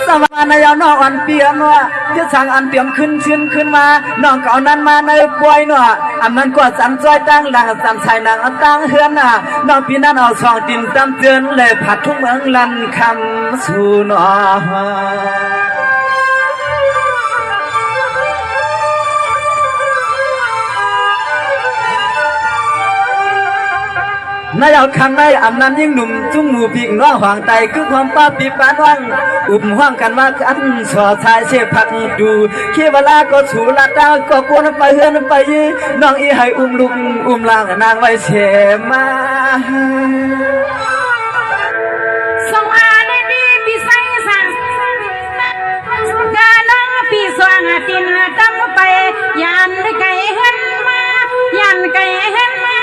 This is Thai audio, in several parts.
สมานายน้องอันเปียนัวจะสั่งอันเปียมขึ้นชื่นขึ้นมาน้องเก่านั้นมาในป่วยนัวอันนั้นกว่าสันจ้อยตั้งหลังสันชายนางตั้งเฮือนน่ะน้องปีนั้นเอาสองดินตำเตือนเลยผัดทุกเมืองลันคำสู่นอนายเอาคำในอันนั้นยิ่งหนุ่มจุ้งหมูปีกน้องหวางไตคือความป้าปีปานว่างอุ้มห้องกันว่าอันสอชายเชฟผักดูเขี้ยวลาก็สูลาตาก็กวนไปเฮือนไปยืน้องอีให้อุ้มลุกอุ้มล่างนางไว้เชมาสงอาในดีปีไซสังกาลงปีสว่างตินกำไปยันไก่เห็นมายันไก่เห็นมา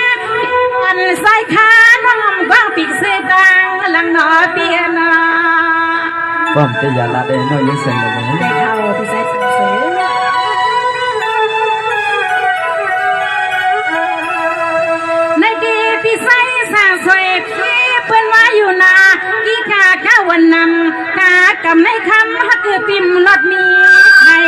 อันใส่ขาน้องว่างปีกเสื้อจางหลังหนอเปียนาป้อมจะอย่าละได้น้อยยิ่งเสียงเลยได้เข้าปีไซสังเสือในดีปีไซสังสวยพี่เปิ้นว่าอยู่นาอีกาข้าวันนำกากำในคำฮักคือปิ่มรถมีไทย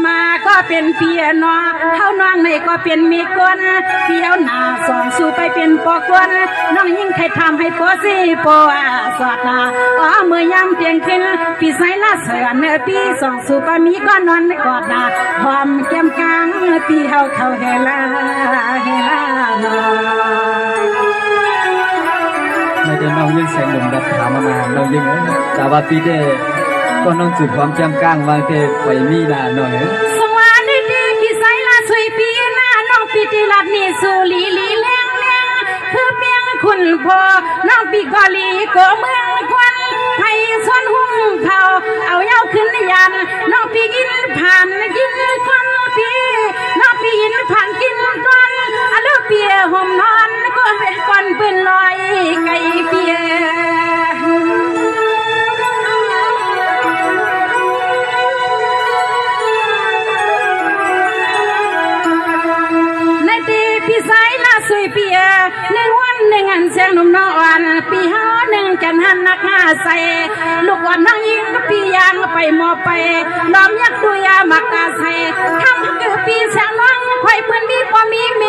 มาก็เป็นเปียนอเท่าน้องในก็เป็นมีกวนเปียวหน้าสองสู่ไปเป็นปอกวนน้องยิ่งใครทำให้ปอสิปอสอดนาเมื่อยามเพียงขึ้นปีไซละเสือเนื้อปีสองสู่ก็มีก็นอนกอดนาหอมแก้มกลางปีเขาเฮลาเฮลานอไม่ได้น้องยิ่งเสียงหนุ่มแบบถามมาน้องยิ่งแต่ว่าปีเดก็น้องจุดความแจ่มกลางวางเตะไปมีนาหน่อยสวัสดีพี่ไซลาสวยปีหน้าน้องปีติลัดนี่สูลีลีแรงแรงคือเพียงคุณพ่อน้องปีกอลีก็เมืองควันไทยชวนหุ่งเขาเอาเย้าขึ้นยันน้องปีกินผ่านกินควันปีน้องปีกินผ่านกินควันอาลูกเปียห่มนอนก็เป็นควันเป็นลอยไก่เปียสวยเปียหนึ่งวันหนึ่งอันเสียงนุ่มน้องอ่อนปีห้าหนึ่งจันหันนักหาใส่ลูกอ่อนน้องยิงปียางไปมอไปน้อมยักตัวยามักกาใส่ทำเกือบปีเสียงน้องคอยเพื่อนดีพอมีเม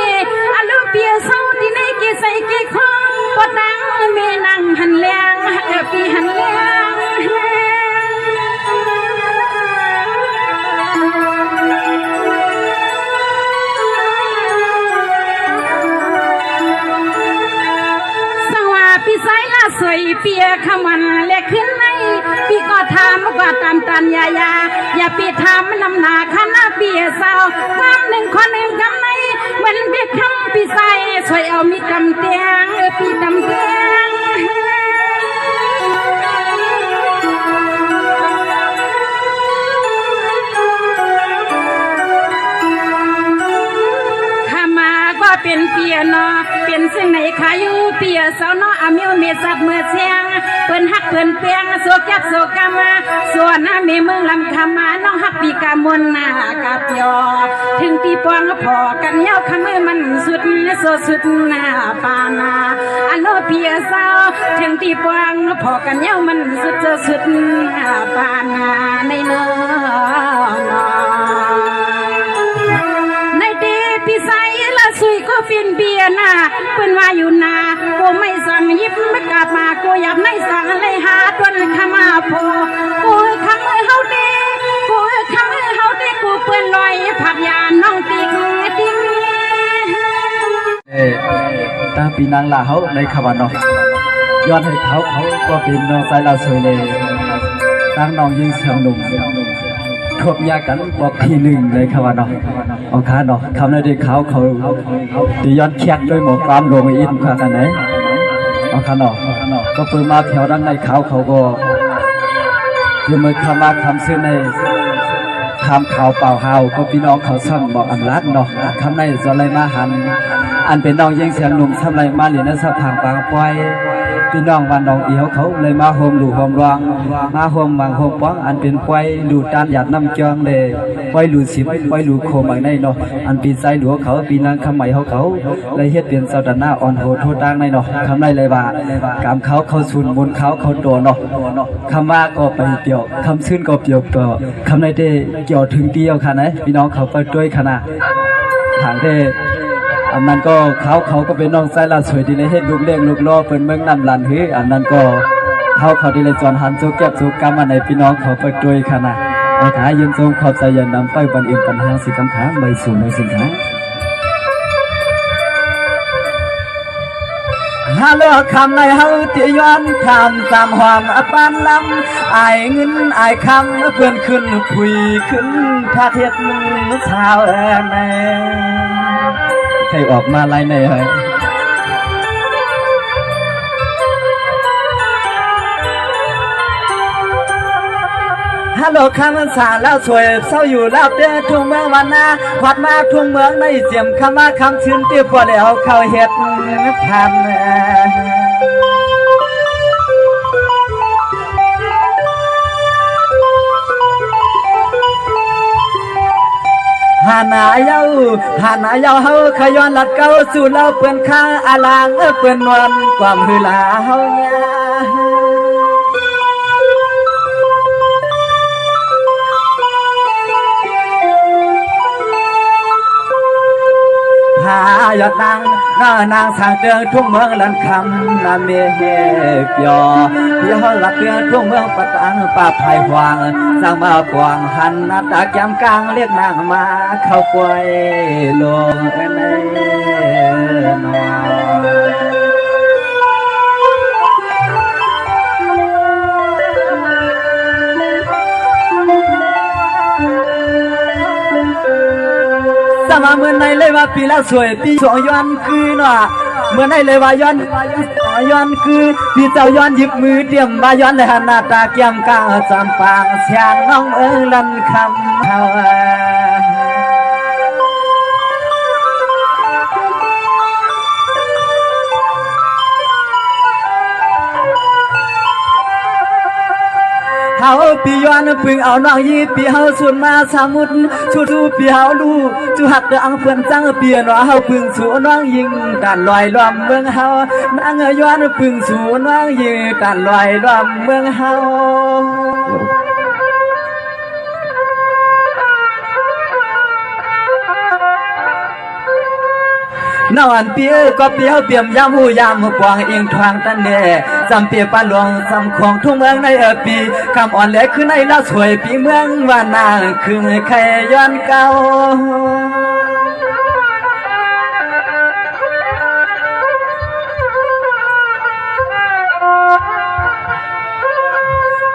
อาลูกเปียเศร้าที่ในกีใส่กีคองปอดังเมนั่งหันเลี้ยงปีหันเลี้ยงพี่ไซลาสวยเปียขมันเล็กขึ้นในพี่ก็ทำว่าตามตันอย่าปีทำนำหนาคณะเปียสาวความหนึ่งคนหนึ่งคำในเหมือนเบียคำพี่ไซสวยเอามีกำเตียงปีกำเตียงเป็นเปียนอเป็นสิ่งไหนขาอยู่เปียสาวนออามิวเมสับเมื่อเสียงเปิ้นฮักเปิ้นเปียงโซกักโซกามาส่วนน้าเมเมืองลำคำมาน้องฮักปีกามนนากาเปียถึงตีปวงพอกันเย้าคำมือมันสุดโซสุดหน้าปานาอันโนเปียสาวถึงตีปวงพอกันเย้ามันสุดโซสุดหน้าปานาในเนื้อพี่ไซละสุยก็ฟินเบียนาเป็นว่าอยู่นากูไม่สั่งยิบไม่กลับมากูอยากไม่สั่งเลยหาตัวขมาพอกูคำเฮาเดกูคำเฮาเดกูเปื่อนลอยผักยาน้องติ๊กติ๊กตาปีนางลาเขาในขวานนย้อนให้เขาก็เป็นน้องไซละสุยเลยตั้งน้องยิงเสียงหนุ่มทบยากันบอกทีหนึ่งเลยครับว่าเนาะเอาขาเนาะคำนั้นเด็กเขาตีย้อนแคกด้วยหมอกความลงอินขากันไหนเอาขาเนาะก็ปืนมาแถวด้านในเขาก็ยังมือคำมาคำซื้อในคำข่าวเปล่าเฮาก็พี่น้องเขาสั่งบอกอันรัดเนาะคำในจะอะไรมาหันอันเป็นน้องยิงเสียงหนุ่มทำไรมาเหรียญนักสักทางปางปอย พี่น้องวันน้องเอียวเขาเลยมาโฮมหลู่โฮมรองมาโฮมบางโฮมป้องอันเป็นควายหลู่ตานหยาดน้ำจองเลยควายหลู่สิบควายหลู่โคมบางในเนาะอันปีไซหลวงเขาปีนางคำใหม่เขาเลยเฮ็ดเป็นเสาดันหน้าอ่อนโหดโทษดังในเนาะคำในเลยว่ากามเขาสุนมุนเขาตัวเนาะคำว่าก็ไปเกี่ยวคำซื่นก็เกี่ยวต่อคำในเด้เกี่ยวถึงเดียวค่ะนะพี่น้องเขาไปด้วยขนาดทางเด้อันนั้นก็เขาก็เป็นน้องไส้ลาสวยดีในเฮ็ดลูกเลี้ยงลูกล่อเปิ้นเมืองนำลันหืออันนั้นก็เขาดีเลยจอนหันโซแก็บโซกรรมอันในพี่น้องเขาไปด้วยขนาดเอาขายืนทรงขอบใจยันนำไปบันเอ็มปัญหาสิคำถามใบสู่ในสินค้าฮัลโหลคำในเฮาที่ย้อนคำสามหอมปานลำอายเงินอายคำเพื่อนขึ้นคุยขึ้นท่าเทียดสาวแน่ใครออกมาไล่ในเฮ้ยฮัลโหลคำสาแล้วสวยเศร้าอยู่แล้วเด้อทุ่งเมืองวันนาวัดมาทุ่งเมืองในเสียมคำว่าคำชื่นเตี้ยพอแล้วเข้าเฮ็ดพันหาหนาเย้าเฮาขย้อนลัดเก่าสู่เราเปื่อนข้างอาลางเปื่อนนวลความหือลาเฮาเนี่ยยอดนางสางเตืองทุ่งเมืองลันคำนาเมเฮเปียพี่ฮอลับเตืองทุ่งเมืองปัตตานป่าไผ่หวางสร้างมาปวางหันนาตากยำกลางเรียกนางมาเข้าควยลงในนอสมาเมื่อในเลยว่าปีละสวยปีสองย้อนคือเนาะเมื่อในเลยว่าย้อนคือพี่เจ้าย้อนหยิบมือเตรียมมาย้อนเลยหน้าตาเกี่ยมกลางจำปางเสียงน้องลันคำเท่าเฮาปีย้อนพึ่งเอาน้องยีปีเฮาสุนมาสามุดชูปีเฮาลูจูหักเดืองเพื่อนจังเปียนว่าเฮาพึ่งสู่น้องยิงการลอยล้อมเมืองเฮานางย้อนพึ่งสู่น้องยิงการลอยล้อมเมืองเฮานอนเปียก็เปียวเปี่ยมยามหูยามกวางเอียงทางตันเน่จำเปียปานหลวงจำของทุ่งเมืองในปีคำอ่อนแหลกคือในละสวยปีเมืองว่านางคือใครย้อนเก่า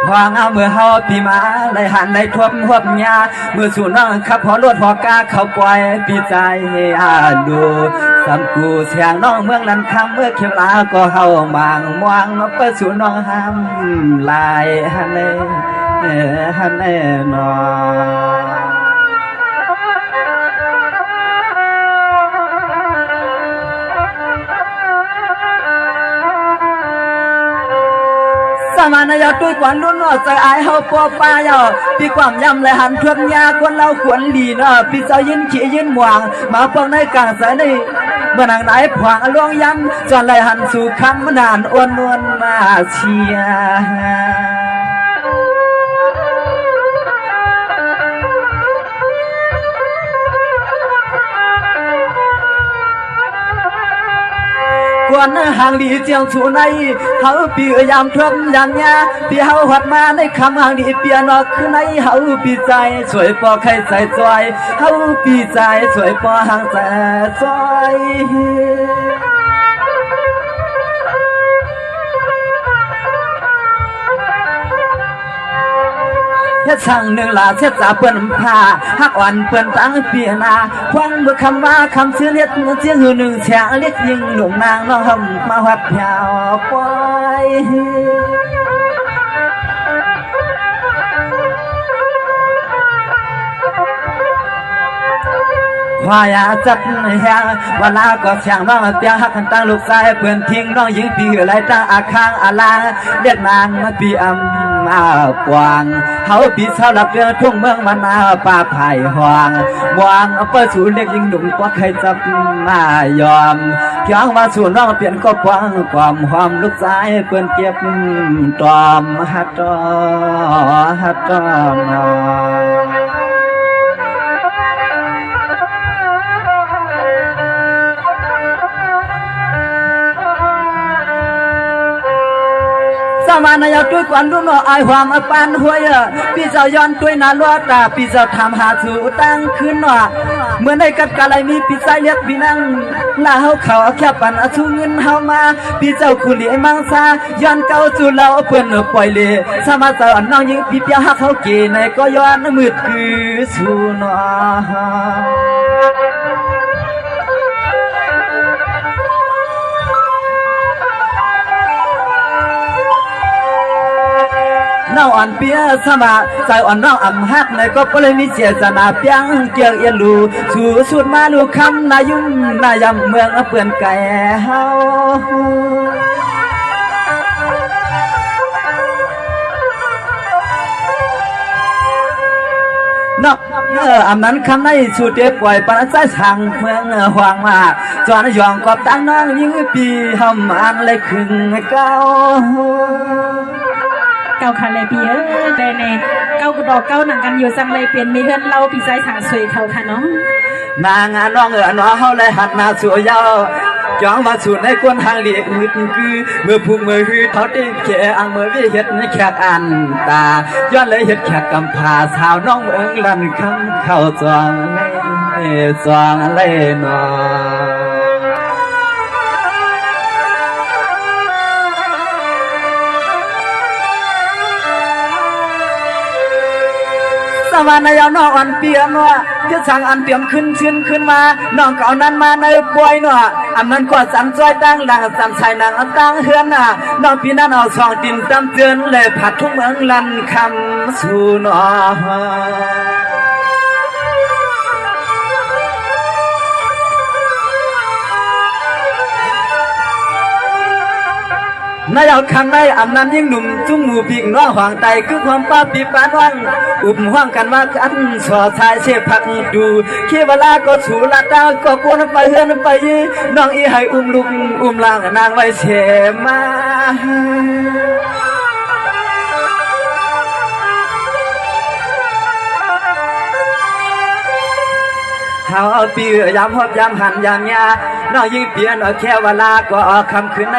พวางเอาเมื่อเฮาปีมาได้หันได้ทวบหวบยาเมื่อสู่น้องขับพอรถพอกาเขาปล่อยปีใจอาดูสำกูเสียงน้องเมืองลันคำเมื่อเขียวลาก็เฮามางมวงเปิดสู่น้องห้ามลายฮันเน่นอสมานายาตุ้ยกวนรุ่นอใจอายเฮาปอป้ายาปีความยำเลยหันทวบยาคนเราขวนดีเนาะปีเจ้ายินขี้ยินหวางมาปองในกลางสายในเมื่อนางไหนผวางลวงยำจนเลยหันสู่คำนานอ้วนนวลมาเชียกวนห่างดีเจียงสู่ในเฮาปียามทวบยามยาปีเฮาหัดมาในคำห่างดีเปียนอกคือในเฮาปีใจสวยปอใครใจจอยเฮาปีใจสวยปอห่างใจจอยเฮ็ดสั่งหนึ่งลาเช็ดจ่าเปิ้นผ้าฮักอ่อนเปิ้นตั้งเปียนาควันเมื่อคำว่าคำชื่อเรียกเสียงหือหนึ่งแฉงเรียกยิงหลวงนางน้องหำมาวัดยาวปล่อย ควายจัดแหงเวลาก็เสียงน้องเตียหักตั้งลูกชายเพื่อนทิ้งน้องยิงปีไรตั้งอาคางอาลาเรียกนางมาปีอำมากวางเขาปีเช้าหลับเรือทุ่งเมืองมานาป่าไผ่หวางวางเปิดสูเรียกยิงหนุ่มกว่าใครจับมายอมเพียงมาสู่น้องเปลี่ยนก็กว้างความหอมลูกชายเพื่อนเก็บตอมฮัดตอสมานายตุ้ยกวนรุ่นไอความปานหัวยพี่เจ้าย้อนตุ้ยนาลวดาพี่เจ้าทำหาสู่ตั้งขึ้นว่าเมื่อในกับกาไรมีพี่ใจเรียกพี่นั่งลาเฮาเขาแค่ปันอาชูเงินเฮามาพี่เจ้าคุลีมังซาย้อนเก่าสู่เราเพื่อนปล่อยเลยสมาเจ้าน้องยิงพี่เปียหักเขาเกในก็ย้อนมืดคือสู่นอน้องอ่อนเปียสมาใจอ่อนน้องอ่ำฮักในก็เลยมีเจตนาเปียงเกี่ยวเอียลูสู่สุดมาลูกคำนายุ่มนายำเมืองเปื่อนไก่เฮาน้องอำนั้นคำในสู่เด็กปล่อยปนใจสั่งเมืองหวางมาจอนยองกอบตั้งน้องยิ่งปีหำอันเลยขึ้นเก้าเก้าคันเลยพี่ได้ในเก้าดอกเก้าหนังกันอยู่จังเลยเปลี่ยนมีเพื่อนเราพี่ใจสั่งสวยเขาค่ะน้องนางน้องน้องเขาเลยหัดมาสู่ยาวจ้องมาสู่ในกวนทางเลียกมืดคือเมื่อพุ่งเมื่อคือเขาได้แค่อังเมื่อวิเห็ดในแขกอันตาย้อนเลยเห็ดแขกกำพาสาวน้องเอิงลันคำเข้าจองเล่นนอสมานายน้องอ่อนเปียนัวที่สั่งอันเตรียมขึ้นมาน้องเก่านั้นมาในป่วยนัวอันนั้นก็สันจ้อยตั้งหลังสันชายนางตั้งเฮือนน่ะน้องพี่นั้นเอาสองดินตำเตือนเลยผัดทุ่งเมืองลันคำสู่นอนายเอาคำในอำนั้นยิ่งหนุ่มจุ้งหมูพิงน้องห่างไตคือความป้าปีปานว่างอุ้มห่างกันว่ากันสอชายเชฟผักดูเขี้ยวลาก็สูลาตาก็กวนไปเฮือนไปน้องอีให้อุ้มลุกอุ้มล่างนางไว้เชมาเฮาเอาปียามฮอบยามหันยามยาน้องยิ่งเปลี่ยนเอาแค่เวลาก็เอาคำคืนใน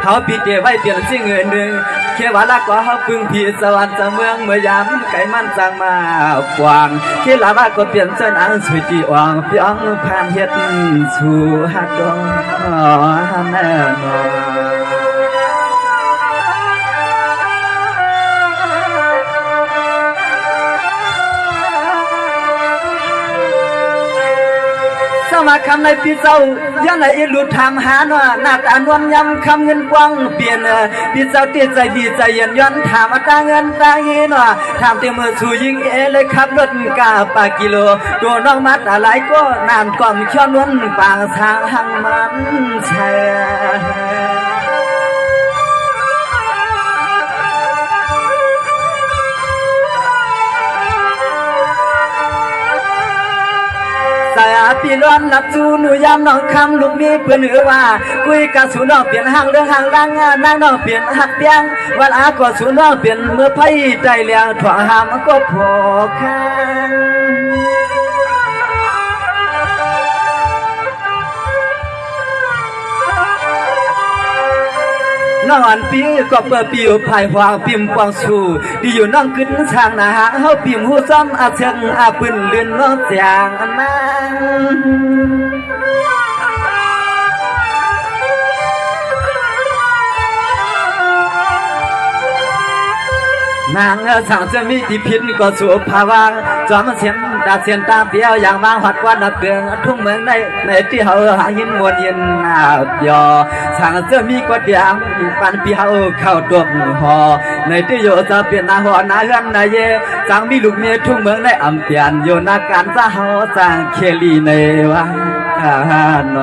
เขาปีเดียไว้เปลี่ยนสิ่งเงินหนึ่งแค่ว่าละก็เขาพึ่งพี่สวรรค์เมืองเมื่อยามไก่มันจางมากวางแค่ละว่าก็เปลี่ยนเส้นอังสุจีอ่างพี่อังผ่านเฮ็ดสู่ฮัดดองแน่นอนมาคำในปีเจ้ายันในอิรุธรรมหาหน้าหน้าตานวลยำคำเงินกว้างเปลี่ยนปีเจ้าเตี้ยใจดีใจเย็นย้อนถามตาเงินตาเงินถามเตี้ยมือสู่ยิงเลยขับรถกาปากิโลตัวน้องมัดอะไรก็นานก่อนช้อนวนปางทางหังมันแช่สายปีร้อนนักจูหนูยามน้องคำลูกมีเพื่อนหรือว่าคุยกับสูน้องเปลี่ยนห่างเรื่องห่างล่างนางน้องเปลี่ยนหักเปียงวันอาก็สูน้องเปลี่ยนเมื่อไพ่ใจเลี้ยงถ่วงหามก็พอข้างน้องอ่อนปีก็เปิดปิวภายหวางปิมปองสู่ที่อยู่น้องขึ้นทางนาหางเฮาปิมหูซ้ำอาเชิงอาปืนเลื่อนน้องเสียงนั้น นางสั่งจะมีที่พินก็สู่ภาวะจอมเสียนดาเสียนตาเปียวอย่างมาหัดวันนับเดืองทุ่งเมืองในที่เฮาหายินมวลเย็นนาเปียวสั่งจะมีก็เดียงปันปีเฮาเข้าตัวหอในที่โยจะเปลี่ยนนาหอนาเฮือนนาเยสั่งมีลูกเมียทุ่งเมืองในอำเปียนโยนาการจะเฮาสั่งเคลีในวังน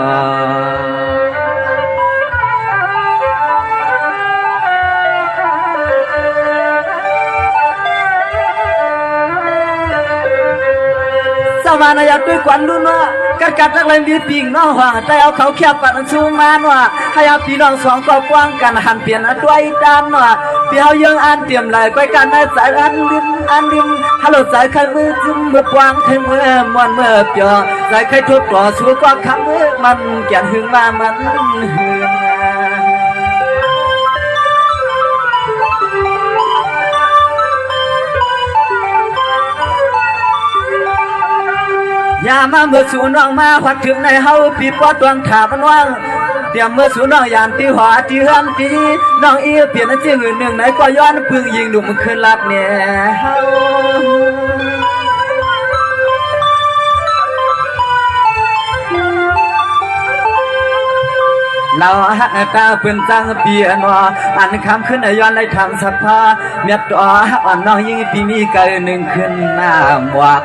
อมานายด้วยกวนรุ่นว่ากัดนักเลงดีปิงน้องห่างแต่เอาเขาแคบปัดชูมานว่าให้เอาพี่น้องสองก็กว้างกันหันเปลี่ยนด้วยด้านว่าพี่เฮายังอันเตรียมเลยก้อยกันในสายอันริมฮัลโหลสายใครมือจุ่มมือกว้างขึ้นมือมวนมือเปียสายใครทุบปลอสู้ก็คำมือมันแก่นหึงมามันหึงยามาเมื่อสู่น้องมาหัดถึงในเฮาปีปอดวงถามันว่างเตรียมเมื่อสู่น้องยานที่หัวที่เฮือนที่น้องอีเปลี่ยนชื่อหนึ่งไหนก็ย้อนพึ่งยิงหนุ่มขึ้นลับเนี่ยเฮาเราหักตาเพื่อนจังเปียนว่าอันคำขึ้นย้อนในทางสภาเมียตัวอ่อนน้องยิ่งปีมีเกินหนึ่งขึ้นหน้าหวัก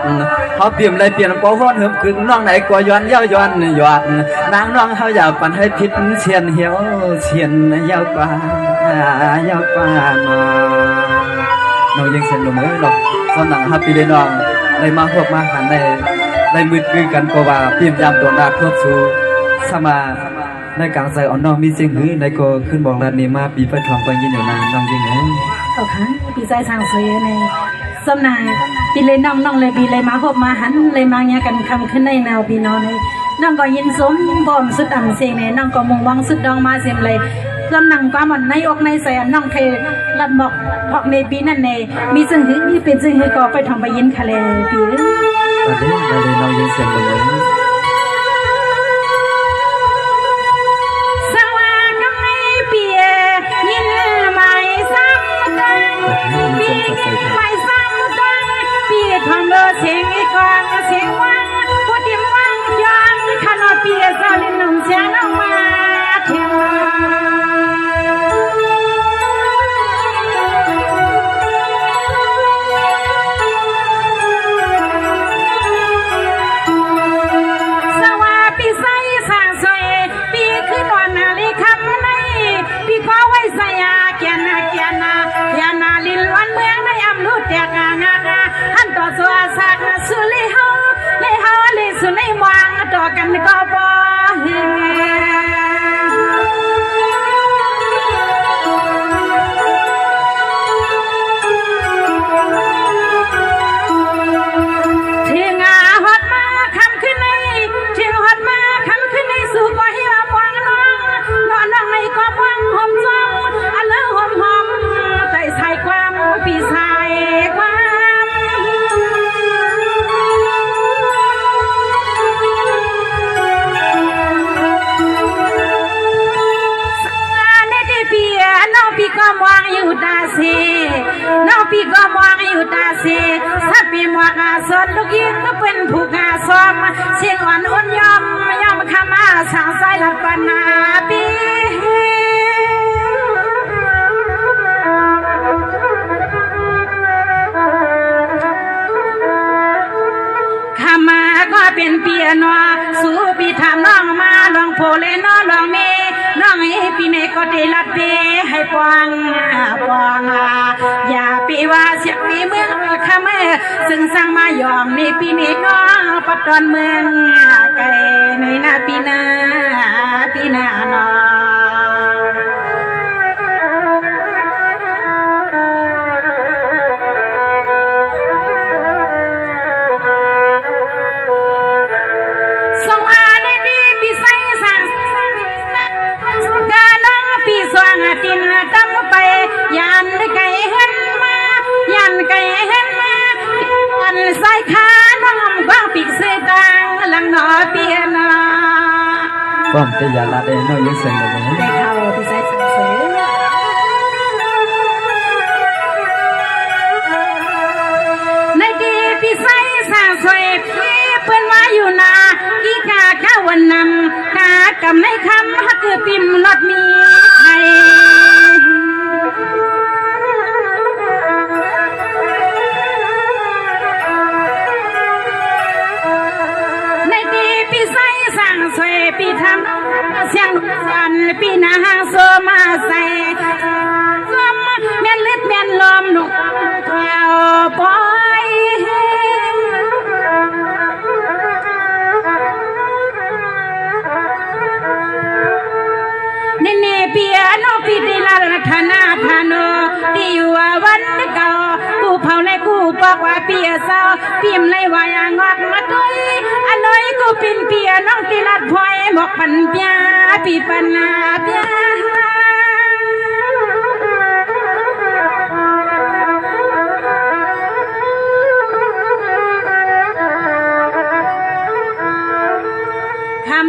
เขาเปลี่ยนเลยเปลี่ยนก็วนเหิมกึ่งน้องไหนก็ย้อนเย้าย้อนหยอดนางน้องเขาอยากปั่นให้พิษเชียนเหี่ยวเชียนเย้ากว่าน้องยังเสียงลมหรอกตอนหนังฮับปีเลยน้องได้มาพบมาหันได้มืดกือกันก็ว่าเปลี่ยนยามตัวนาทบสู่สมาในกลางใจอ่อนน้องมีเสียงหื้อในก็ขึ้นบอกรันนี้มาปีไฟทองไปยินอยู่นานน้องยิงไงเอาค่ะปีใจสางสวยในสมนาปีเลยน้องเลยปีเลยมาพบมาหันเลยมาเนี่ยกันคำขึ้นในแนวปีนอนเลยน้องก็ยินสมบอมสุดอ่ำเสียงเนี่ยน้องก็มุ่งวังสุดดองมาเสียมเลยจำหนังความมันในอกในใจน้องเคยรัดบอกพอกในปีนั่นเองมีจึงหื้อมีเป็นจึงหื้อก็ไปทำไปยินทะเลปีตอนนี้น้องยินเสียงเลยทำเลือเสียงอีกองเสียงว่างพูดยิ้มว่างยังขนมเปียสลินหนุ่มเสียงออกมาเที่ยวสวัสดีใส่สางสวยปีขึ้นวันนาฬิกาในปีขอไว้ใส่ยาเกียนาลินวันเมืองในอำลุดแตกงาหันต่อสัวสักสุลิเฮาลิสุในมวงต่อกันก็บ่เฮถึงฮอดมาคำขึ้นในถึงฮอดมาคำขึ้นในสู่ก็เฮียมวงน้องในก็มวงหอมซ้ำอันเลิหอมใจใส่ความปีใส่ความน้องพี่ก็มองอยู่ตาเสน้องพี่ก็มองอยู่ตาเสถ้าพี่มองสดลูกยิงก็เป็นผู้กาซ้อมเสียงอ่อนอ้นยอมขามาสางสายหลับปนาปีขามาก็เป็นเปียโนสู่ปีทำน้องมาลองโพเลนลองเมน้องให้ปีเนก็ได้ลัดเดให้ปองอย่าปีว่าเสียงปีเมืองข้ามือซึ่งสร้างมายอมในปีเนก็ปัดตอนเมืองไกลในหน้าปีหน้าเนาะตินตั้งไปยันไก่เห็นมาอันใส่ขาน้องกว้างปีกเสยตังหลังหนอเปียนาป้อมจะอย่าละเดน้องยิ่งเสียงเลยได้เข้าปีใส่สังเสริ กำในคำฮักคือปิ่มรถมีไทยในดีปีใสสั่งสวยปีทำเสียงกันปีนาหางโซมาใส่ซ้ำแม่นเลือดแม่นลมหนุกเอาปล่อยนี่เปียโนปีติลาธนาธานที่อยู่วันเก่ากูเผาในกูบอกว่าเปียเศร้าพิมในวายงอกมาตุยอันน้อยกูปินเปียน้องติลัดพลอยหมกปันเปียปีปันนาเปีย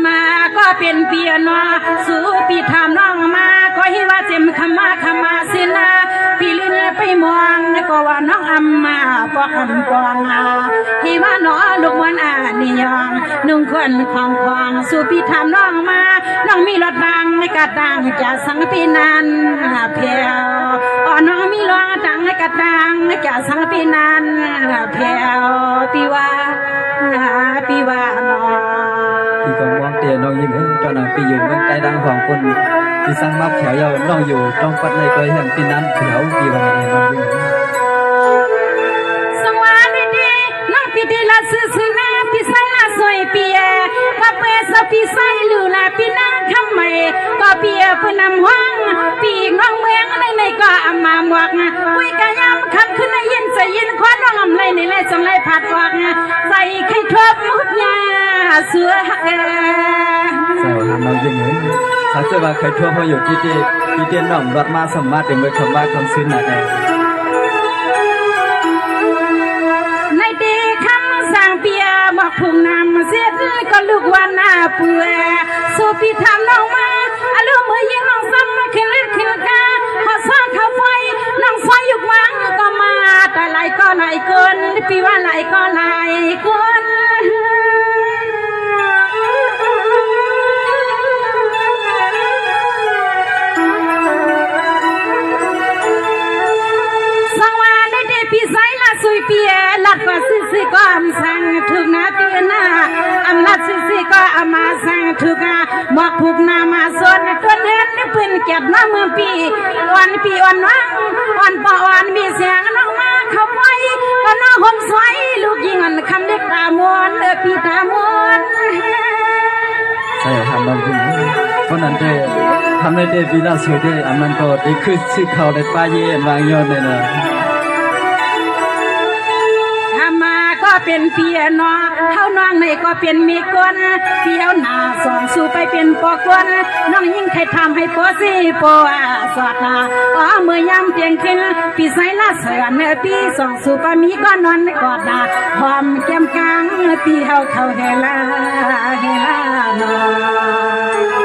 มาก็เป็นเปียโนสู่ปีทำน้องมาก็ให้ว่าเจ็มขมาสินะปีลินไปมองก็ว่าน้องอำมาปอกอำกองให้ว่าน้อลูกวันนิยองนุ่งคนของสู่ปีทำน้องมาน้องมีรถดังกระดังจะสังปีนันเพียวน้องมีรถดังกระดังจะสังปีนันเพียวปีว่าน้องที่กองวางเตียน้องยิ้มตอนนั้นปีอยู่เมืองใต้ดังของคนที่สร้างมักแถวยาวน้องอยู่ต้องปัดในก้อยแห่งปีนั้นแถวปีวันนี้น้องยิ้มสวัสดีน้องปีที่ละซื้อนะปีใส่ละสวยเปียก็เปิดสปีใส่ลูละปีนั่งคำใหม่ก็เปียผู้นำห้องปีน้องเมืองในก็อามาหมวกคุยกันยามคำขึ้นในยินใส่ยินคว้าน้องอำไรในไรจำไรผัดวอกใส่ไข่ทบมุดยาเสือหักสาวหาน้องยิ้มเขาจะว่าเคยทั่วเขาอยู่ที่เตียนน้องรถมาสมมาเต็มไปคำว่าคำซื้อหนักในดีคำสั่งเปียหมอกพุ่งนำเสียก็ลูกวันหน้าเปื่อสู้พี่ทำน้องมาอารมณ์มือยิงน้องซ้ำขึ้นเลือดขึ้นกาพอซ่อนเขาไฟน้องไฟยุกวังก็มาแต่ไหลก็ไหลเกินปีว่าไหลก็ไหลเกินพี่ใส่ละสุยเปียลัดก็ซื้อก็อำสั่งถูกนะเปียนะอำลัดซื้อก็อามาสั่งถูกหมอกผูกนามาสนต้นเฮ็ดนี่ปืนเก็บน้ำมือปีวันวังวันปอวันมีเสียงน้องมาเข้าไปก็น้องห่มสวยลูกยิงอันคำเด็กตามวนปีตามวนใช่ทำน้องยิ้มเพราะนั้นเจทำในเดบิล่าสวยเดอันนั้นก็ได้ขึ้นชื่อเขาในป้ายเย็นวางยนเลยนะก็เป็นเปียนอเท่าน้องในก็เป็นมีกวนเปียวหน้าสองสู่ไปเป็นปอกวนน้องยิ่งใครทำให้ปอสิปอสอดนาเมื่อยามเตียงขึ้นปีใส่ละเสือเนื้อปีสองสู่ก็มีก็นอนกอดดาหอมแก้มกลางปีเขาเฮลานอ